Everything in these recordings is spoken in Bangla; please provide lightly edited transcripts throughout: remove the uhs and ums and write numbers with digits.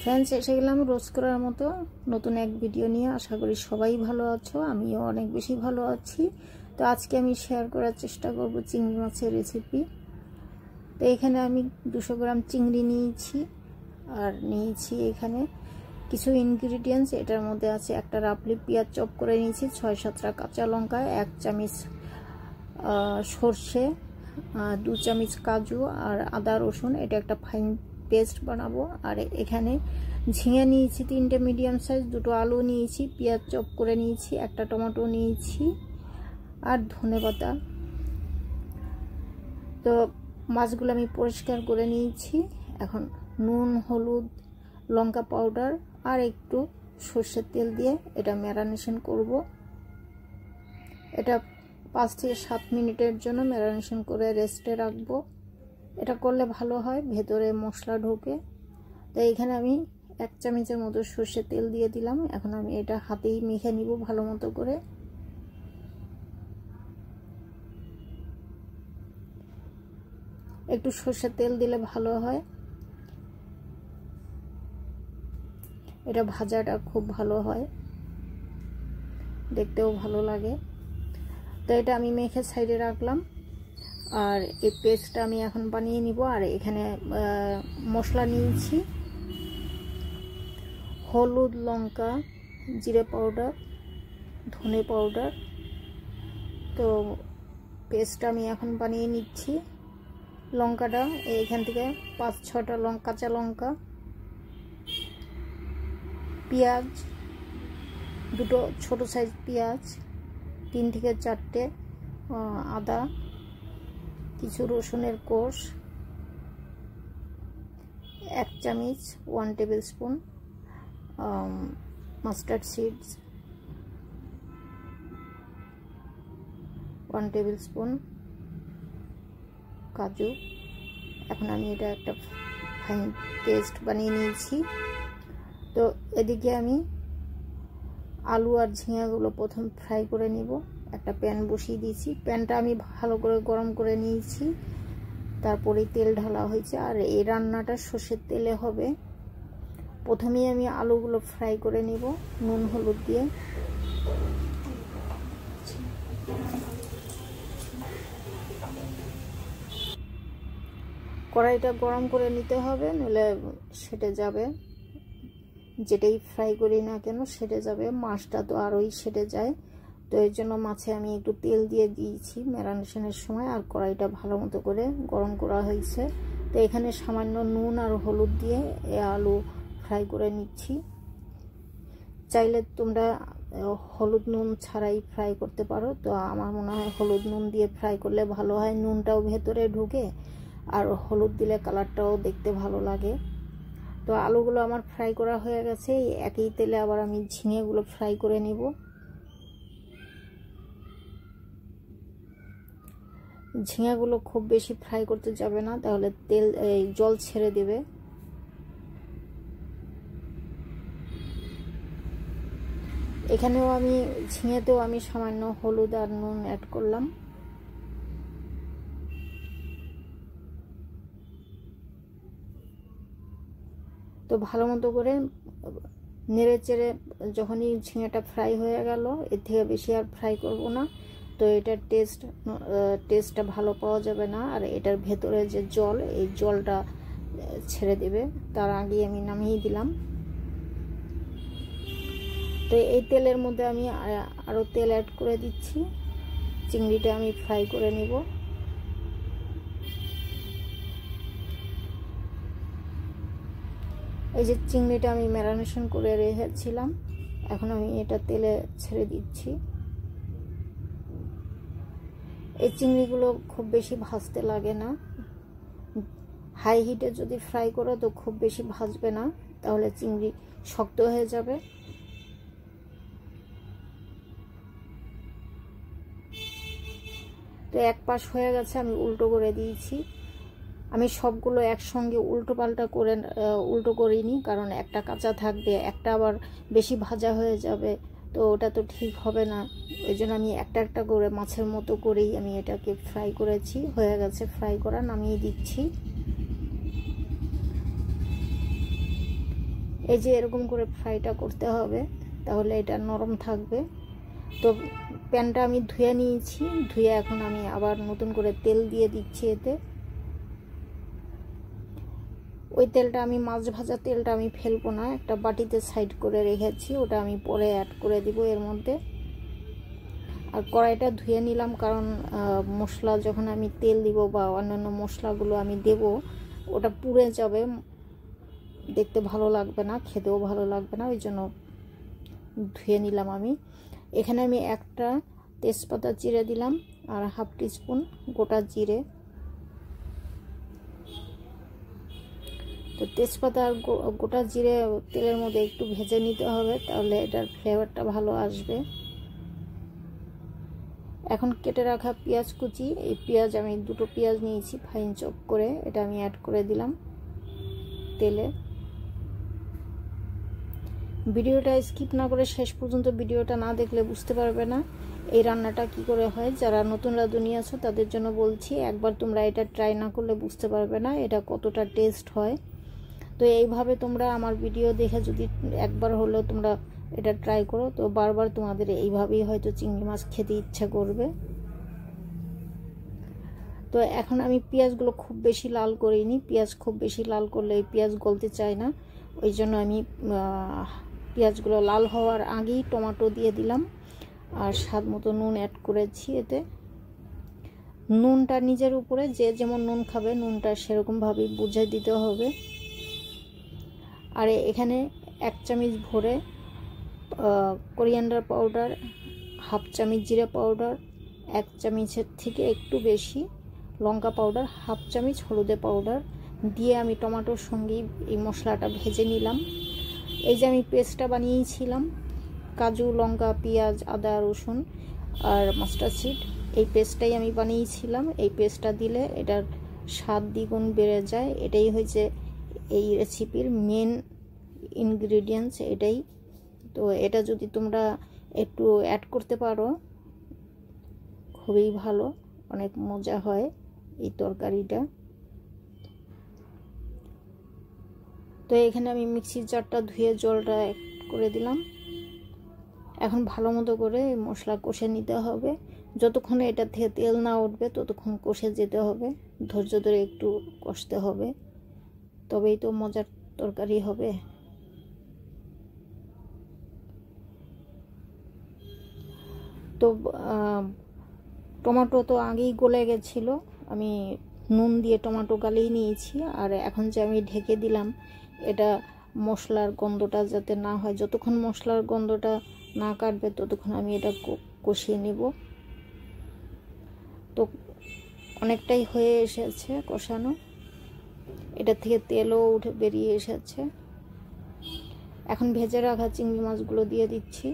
ফ্রেন্ডস, এসে গেলাম রোজ করার মতো নতুন এক ভিডিও নিয়ে। আশা করি সবাই ভালো আছো, আমিও অনেক বেশি ভালো আছি। তো আজকে আমি শেয়ার করার চেষ্টা করব চিংড়ি মাছের রেসিপি। তো এখানে আমি 200 গ্রাম চিংড়ি নিয়েছি, আর নিয়েছি এখানে কিছু ইনগ্রিডিয়েন্টস। এটার মধ্যে আছে একটা রাপলি পেঁয়াজ চপ করে নিয়েছি, 6-7টা কাঁচা লঙ্কা, 1 চামচ সর্ষে, 2 চামচ কাজু আর আদা রসুন। এটা একটা ফাইন পেস্ট বানাবো। আর এখানে ঝিঙে নিয়েছি 3টে মিডিয়াম সাইজ, 2টো আলু নিয়েছি, পেঁয়াজ চপ করে নিয়েছি, একটা টমেটো নিয়েছি আর ধনেপাতা। তো মাছগুলো আমি পরিষ্কার করে নিয়েছি। এখন নুন, হলুদ, লঙ্কা পাউডার আর একটু সর্ষের তেল দিয়ে এটা ম্যারিনেশন করব। এটা 5 থেকে 7 মিনিটের জন্য ম্যারিনেশন করে রেস্টে রাখবো। এটা করলে ভালো হয়, ভেতরে মশলা ঢোকে। তো এখানে আমি 1 চামচের মতো সর্ষের তেল দিয়ে দিলাম। এখন আমি এটা হাতেই মেখে নিব ভালো মতো করে। একটু সর্ষের তেল দিলে ভালো হয়, এটা ভাজাটা খুব ভালো হয়, দেখতেও ভালো লাগে। তো এটা আমি মেখে সাইডে রাখলাম। আর এই পেস্টটা আমি এখন বানিয়ে নিব। আর এখানে মশলা নিয়েছি হলুদ, লঙ্কা, জিরে পাউডার, ধনে পাউডার। তো পেস্টটা আমি এখন বানিয়ে নিচ্ছি। লঙ্কাটা এইখান থেকে 5-6টা কাঁচা লঙ্কা, পেঁয়াজ 2টো ছোট সাইজ পেঁয়াজ, 3 থেকে 4টে আদা, কিছু রসুনের কোষ, 1 চামচ 1 table spoon mustard seeds, 1 table spoon কাজু। এখন আমি এটা একটা ফাইন পেস্ট বানিয়ে নিয়েছি। তো এদিকে আমি আলু আর ঝিঙাগুলো প্রথম ফ্রাই করে নিব। একটা প্যান বসিয়ে দিয়েছি, প্যানটা আমি ভালো করে গরম করে নিয়েছি, তারপরে তেল ঢালা হয়েছে। আর এই রান্নাটা সর্ষের তেলে হবে। প্রথমেই আমি আলুগুলো ফ্রাই করে নিব নুন হলুদ দিয়ে। কড়াইটা গরম করে নিতে হবে, নইলে সেটে যাবে। যেটাই ফ্রাই করি না কেন সেটে যাবে, মাছটা তো আরোই সেটে যায়। তো এর জন্য মাছে আমি একটু তেল দিয়ে দিয়েছি ম্যারিনেশনের সময়। আর কড়াইটা ভালো মতো করে গরম করা হয়েছে। তো এখানে সামান্য নুন আর হলুদ দিয়ে আলু ফ্রাই করে নিচ্ছি। চাইলে তোমরা হলুদ নুন ছাড়াই ফ্রাই করতে পারো। তো আমার মনে হয় হলুদ নুন দিয়ে ফ্রাই করলে ভালো হয়, নুনটাও ভেতরে ঢুকে আর হলুদ দিলে কালারটাও দেখতে ভালো লাগে। তো আলুগুলো আমার ফ্রাই করা হয়ে গেছে। একই তেলে আবার আমি ঝিঙেগুলো ফ্রাই করে নিব। ঝিঙেগুলো খুব বেশি ফ্রাই করতে যাবে না, তাহলে তেল জল ছেড়ে দেবে। এখানেও আমি ঝিঙেতেও আমি সামান্য হলুদ আর নুন অ্যাড করলাম। তো ভালো মতো করে নেড়ে চেড়ে যখনই ঝিঙেটা ফ্রাই হয়ে গেল, এর থেকে বেশি আর ফ্রাই করব না। তো এটার টেস্টটা ভালো পাওয়া যাবে না। আর এটার ভেতরে যে জল, এই জলটা ছেড়ে দেবে। তার আগে আমি নামিয়ে দিলাম। তো এই তেলের মধ্যে আমি আরও তেল অ্যাড করে দিচ্ছি। চিংড়িটা আমি ফ্রাই করে নিব। এই যে চিংড়িটা আমি ম্যারিনেশন করে রেখেছিলাম, এখন আমি এটা তেলে ছেড়ে দিচ্ছি। এই চিংড়িগুলো খুব বেশি ভাজতে লাগে না। হাই হিটে যদি ফ্রাই করো তো খুব বেশি ভাজবে না, তাহলে চিংড়ি শক্ত হয়ে যাবে। তো এক পাশ হয়ে গেছে, আমি উল্টো করে দিয়েছি। আমি সবগুলো একসঙ্গে উল্টো করিনি, কারণ একটা কাঁচা থাকবে, একটা আবার বেশি ভাজা হয়ে যাবে। তো ওটা তো ঠিক হবে না। ওই জন্য আমি একটা একটা করে মাছের মতো করেই আমি এটাকে ফ্রাই করেছি। হয়ে গেছে ফ্রাই করা, নামিয়ে দিচ্ছি। এই যে এরকম করে ফ্রাইটা করতে হবে, তাহলে এটা নরম থাকবে। তো প্যানটা আমি ধুয়ে নিয়েছি, ধুয়ে এখন আমি আবার নতুন করে তেল দিয়ে দিচ্ছি এতে। ওই তেলটা আমি মাছ ভাজা তেলটা আমি ফেলবো না, একটা বাটিতে সাইড করে রেখেছি, ওটা আমি পরে অ্যাড করে দিব এর মধ্যে। আর কড়াইটা ধুয়ে নিলাম, কারণ মশলা যখন আমি তেল দিব বা অন্যান্য মশলাগুলো আমি দেব, ওটা পুড়ে যাবে, দেখতে ভালো লাগবে না, খেতেও ভালো লাগবে না, ওই জন্য ধুয়ে নিলাম আমি। এখানে আমি একটা তেজপাতা চিড়ে দিলাম আর হাফ টিস্পুন গোটা জিরে। তো তেজপাতা আর গোটা জিরে তেলের মধ্যে একটু ভেজে নিতে হবে, তাহলে এটার ফ্লেভারটা ভালো আসবে। এখন কেটে রাখা পেঁয়াজ কুচি, এই পেঁয়াজ আমি দুটো পেঁয়াজ নিয়েছি ফাইন চপ করে, এটা আমি অ্যাড করে দিলাম তেলে। ভিডিওটা স্কিপ না করে শেষ পর্যন্ত ভিডিওটা না দেখলে বুঝতে পারবে না এই রান্নাটা কি করে হয়। যারা নতুন রাঁধুনি আছো তাদের জন্য বলছি, একবার তোমরা এটা ট্রাই না করলে বুঝতে পারবে না এটা কতটা টেস্ট হয়। তো এইভাবে তোমরা আমার ভিডিও দেখে যদি একবার হলেও তোমরা এটা ট্রাই করো, তো বারবার তোমাদের এইভাবেই হয়তো চিংড়ি মাছ খেতে ইচ্ছা করবে। তো এখন আমি পেঁয়াজগুলো খুব বেশি লাল করিনি, পেঁয়াজ খুব বেশি লাল করলে এই পেঁয়াজ গলতে চায় না, ওই জন্য আমি পেঁয়াজগুলো লাল হওয়ার আগেই টমেটো দিয়ে দিলাম আর স্বাদ মতো নুন অ্যাড করেছি এতে। নুনটা নিজের উপরে, যে যেমন নুন খাবে নুনটা সেরকমভাবেই বুঝে দিতে হবে। আর এখানে 1 চামচ ভরে কোরিয়ান্ডার পাউডার, হাফ চামচ জিরা পাউডার, 1 চামচের থেকে একটু বেশি লঙ্কা পাউডার, হাফ চামচ হলুদে পাউডার দিয়ে আমি টমেটোর সঙ্গেই এই মশলাটা ভেজে নিলাম। এই যে আমি পেস্টটা বানিয়েছিলাম, কাজু, লঙ্কা, পেঁয়াজ, আদা, রসুন আর মাস্টার্ড সিড, এই পেস্টটাই আমি বানিয়েছিলাম। এই পেস্টটা দিলে এটার স্বাদ দ্বিগুণ বেড়ে যায়। এটাই হয়েছে এই রেসিপির মেন ইনগ্রিডিয়েন্টস এটাই। তো এটা যদি তোমরা একটু অ্যাড করতে পারো খুবই ভালো, অনেক মজা হয় এই তরকারিটা। তো এখানে আমি মিক্সির জারটা ধুয়ে জলটা অ্যাড করে দিলাম। এখন ভালো মতো করে মশলা কষে নিতে হবে, যতক্ষণে এটা থেকে তেল না উঠবে ততক্ষণ কষে যেতে হবে, ধৈর্য ধরে একটু কষতে হবে, তবেই তো মজার তরকারি হবে। তো টমেটো তো আগেই গলে গেছিল, আমি নুন দিয়ে টমেটো গালিয়ে নিয়েছি। আর এখন যে আমি ঢেকে দিলাম, এটা মশলার গন্ধটা যাতে না হয়, যতক্ষণ মশলার গন্ধটা না কাটবে ততক্ষণ আমি এটা কষিয়ে নেব। তো অনেকটাই হয়ে এসেছে কষানো, এটা থেকে তেলও উঠে বেরিয়ে এসেছে। এখন ভেজে রাখা চিংড়ি মাছগুলো দিয়ে দিচ্ছি,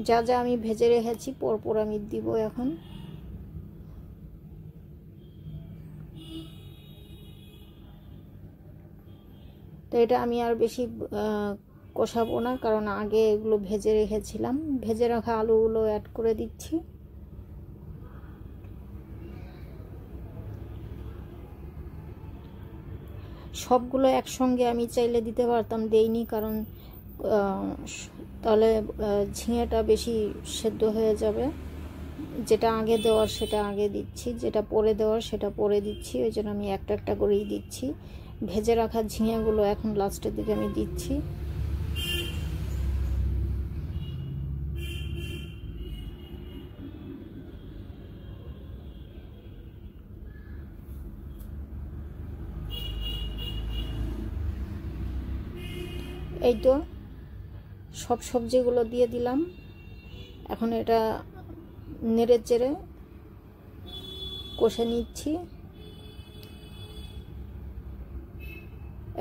যা যা আমি ভেজে রেখেছি পরপর আমি দিব এখন। তো এটা আমি আর বেশি কষাবো না, কারণ আগে এগুলো ভেজে রেখেছিলাম। ভেজে রাখা আলুগুলো অ্যাড করে দিচ্ছি। সবগুলো একসঙ্গে আমি চাইলে দিতে পারতাম, দেইনি, কারণ তাহলে ঝিঙেটা বেশি সেদ্ধ হয়ে যাবে। যেটা আগে দেওয়ার সেটা আগে দিচ্ছি, যেটা পরে দেওয়ার সেটা পরে দিচ্ছি, ওই জন্য আমি একটা একটা করেই দিচ্ছি। ভেজে রাখা ঝিঙেগুলো এখন লাস্টের দিকে আমি দিচ্ছি। এই তো সব সবজিগুলো দিয়ে দিলাম, এখন এটা নেড়ে চেড়ে কষে নিচ্ছি।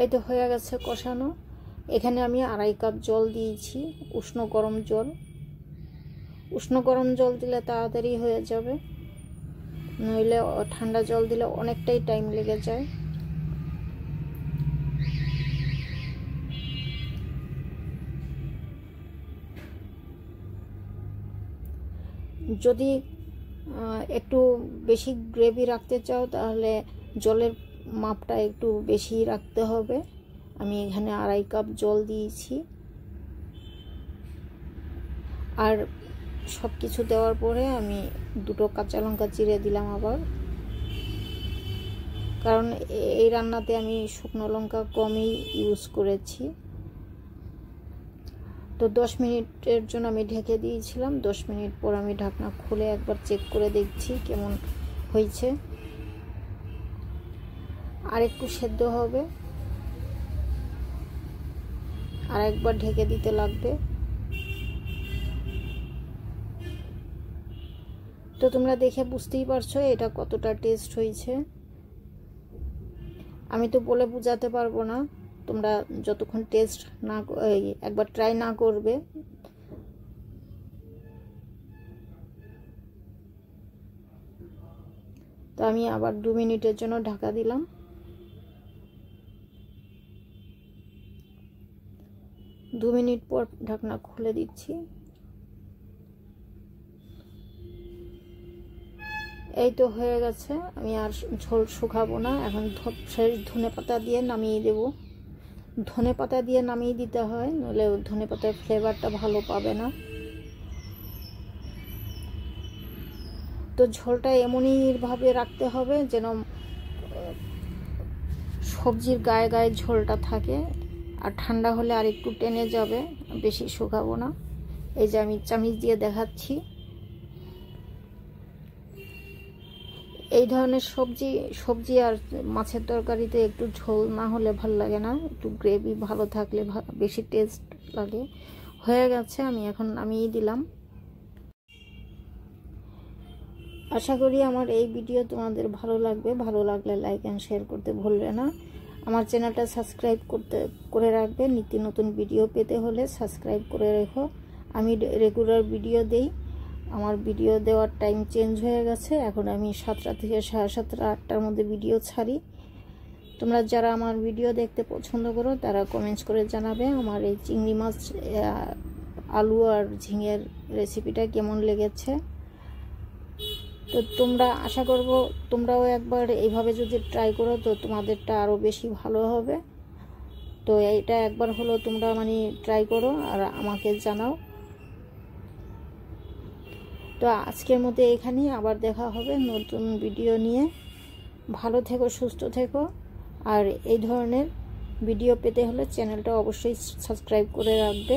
এই তো হয়ে গেছে কষানো। এখানে আমি 2.5 কাপ জল দিয়েছি, উষ্ণ গরম জল। উষ্ণ গরম জল দিলে তাড়াতাড়ি হয়ে যাবে, নইলে ঠান্ডা জল দিলে অনেকটাই টাইম লেগে যায়। যদি একটু বেশি গ্রেভি রাখতে চাও তাহলে জলের মাপটা একটু বেশি রাখতে হবে, আমি এখানে 2.5 কাপ জল দিয়েছি। আর সব কিছু দেওয়ার পরে আমি 2টো কাঁচা লঙ্কা চিড়ে দিলাম আবার, কারণ এই রান্নাতে আমি শুকনো লঙ্কা কমই ইউজ করেছি। তো 10 মিনিটের জন্য আমি ঢেকে দিয়েছিলাম। 10 মিনিট পর আমি ঢাকনা খুলে একবার চেক করে দেখছি কেমন হয়েছে। আর একটু সেদ্ধ হবে, আর একবার ঢেকে দিতে লাগবে। তো তোমরা দেখে বুঝতেই পারছো এটা কতটা টেস্ট হয়েছে। আমি তো বলে বোঝাতে পারবো না, তোমরা যতক্ষণ টেস্ট না একবার ট্রাই না করবে। তো আমি আবার 2 মিনিটের জন্য ঢাকা দিলাম। 2 মিনিট পর ঢাকনা খুলে দিচ্ছি। এই তো হয়ে গেছে। আমি আর ঝোল শুকাবো না, এখন ফ্রেশ ধনেপাতা দিয়ে নামিয়ে দেব। ধনেপাতা দিয়ে নামিয়ে দিতে হয়, নইলে ধনেপাতার ফ্লেভারটা ভালো পাবে না। তো ঝোলটা এমনই ভাবে রাখতে হবে যেন সবজির গায়ে গায়ে ঝোলটা থাকে, আর ঠান্ডা হলে আর একটু টেনে যাবে, বেশি শুকাবো না। এই যে আমি চামচ দিয়ে দেখাচ্ছি। এই ধরনের সবজি আর মাছের তরকারিতে একটু ঝোল না হলে ভালো লাগে না, একটু গ্রেভি ভালো থাকলে বেশি টেস্ট লাগে। হয়ে গেছে, আমি এখন নামিয়ে দিলাম। আশা করি আমার এই ভিডিও তোমাদের ভালো লাগবে। ভালো লাগলে লাইক অ্যান্ড শেয়ার করতে ভুলবে না। আমার চ্যানেলটা সাবস্ক্রাইব করে রাখবে। নিত্য নতুন ভিডিও পেতে হলে সাবস্ক্রাইব করে রেখো। আমি রেগুলার ভিডিও দেই। আমার ভিডিও দেওয়ার টাইম চেঞ্জ হয়ে গেছে, এখন আমি 7টা থেকে 7:30, 8টার মধ্যে ভিডিও ছাড়ি। তোমরা যারা আমার ভিডিও দেখতে পছন্দ করো তারা কমেন্টস করে জানাবে আমার এই চিংড়ি মাছ, আলু আর ঝিঙের রেসিপিটা কেমন লেগেছে। তো তোমরা আশা করব তোমরাও একবার এইভাবে যদি ট্রাই করো তো তোমাদেরটা আরও বেশি ভালো হবে। তো এটা একবার হলো তোমরা ট্রাই করো আর আমাকে জানাও। তো আজকের মতো এখানেই, আবার দেখা হবে নতুন ভিডিও নিয়ে। ভালো থেকো, সুস্থ থেকো। আর এই ধরনের ভিডিও পেতে হলে চ্যানেলটা অবশ্যই সাবস্ক্রাইব করে রাখবে।